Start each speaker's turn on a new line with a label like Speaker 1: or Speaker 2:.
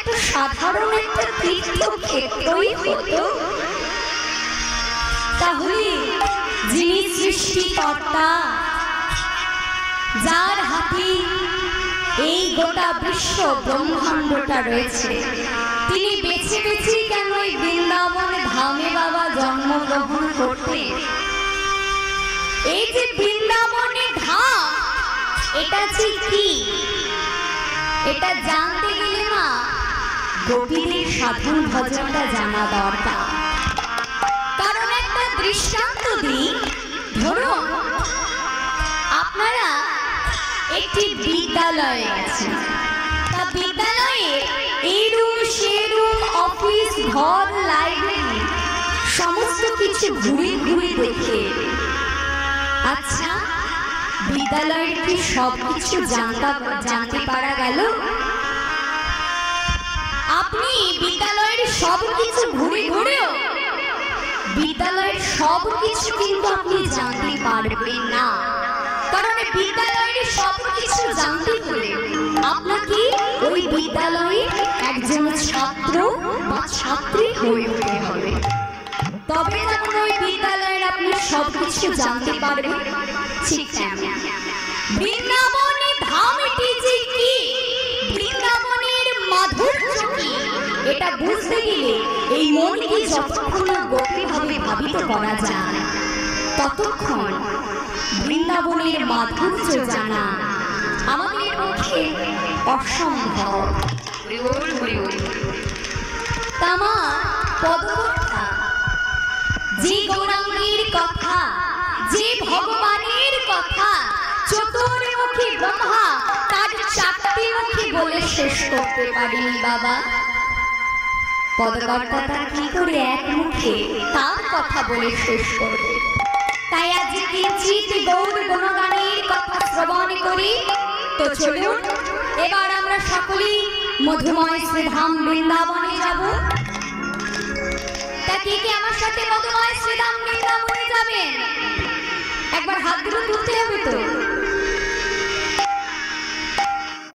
Speaker 1: তো সাধারণ একটা তীর্থক্ষেত্রই হতো। তাহলে যিনি সৃষ্টিকর্তা, যার হাতে এই গোটা বিশ্ব ব্রহ্মাণ্ডটা রয়েছে, তিনি বেছে বেছে কেন এই বৃন্দাবন ধামে বাবা জন্মগ্রহণ করতে? এই যে বৃন্দাবনে ধাম, এটা ঠিক কি? এটা জানতে গেলে না গোপীদের সাধন ভজনটা জানা দরকার। কারণ একটা দৃষ্টান্ত দিই, ধরুন আপনারা একটি বিদ্যালয়ে আছেন, তা বিদ্যালয়ে এই রুম সে রুম, অফিস, ঘর, লাইব্রেরি সমস্ত কিছু ঘুরে ঘুরে দেখে, আচ্ছা বিদ্যালয়ের কি সবকিছু জানতে পারা গেল? আপনি বিদ্যালয়ের সবকিছু ঘুরে ঘুরেও বিদ্যালয়ের সবকিছু কিন্তু আপনি জানতে পারবেন না। কারণ বিদ্যালয়ের সবকিছু জানতে হলে আপনাকে ওই বিদ্যালয়ে একজন ছাত্র বা ছাত্রী হয়ে উঠতে হবে, তবে যখন ওই বিদ্যালয়ের আপনি সবকিছু জানতে পারবেন। ঠিক তেমন বৃন্দাবনে ধামটি যে কি, বৃন্দাবনের মাধুর্য কি, এটা বুঝতে গেলে এই মনকে যতক্ষণ গভীরভাবে ভাবিত করা যায়, ততক্ষণ বৃন্দাবনের মাধুর্য জানা আমাদের পক্ষে অসম্ভব। তামা পদকথা, যে গৌরাঙ্গের কথা, যে ভগবানের কথা চতুর্মুখী ব্রহ্মা তার চারটি মুখে বলে শেষ করতে পারেনি বাবা। পদকর্তাটা কি করে এক মুখে তার কথা বলে শেষ করবে? তাই আজ কিঞ্চিত গৌর গুণগানের কথা শ্রবণ করি। তো চলুন এবার আমরা সকলেই মধুময় শ্রীধাম বৃন্দাবনে যাব। তা কে কে আমার সাথে মধুময় শ্রীধাম বৃন্দাবনে যাবেন? একবার হাত দুটো তুলতে হবে তো।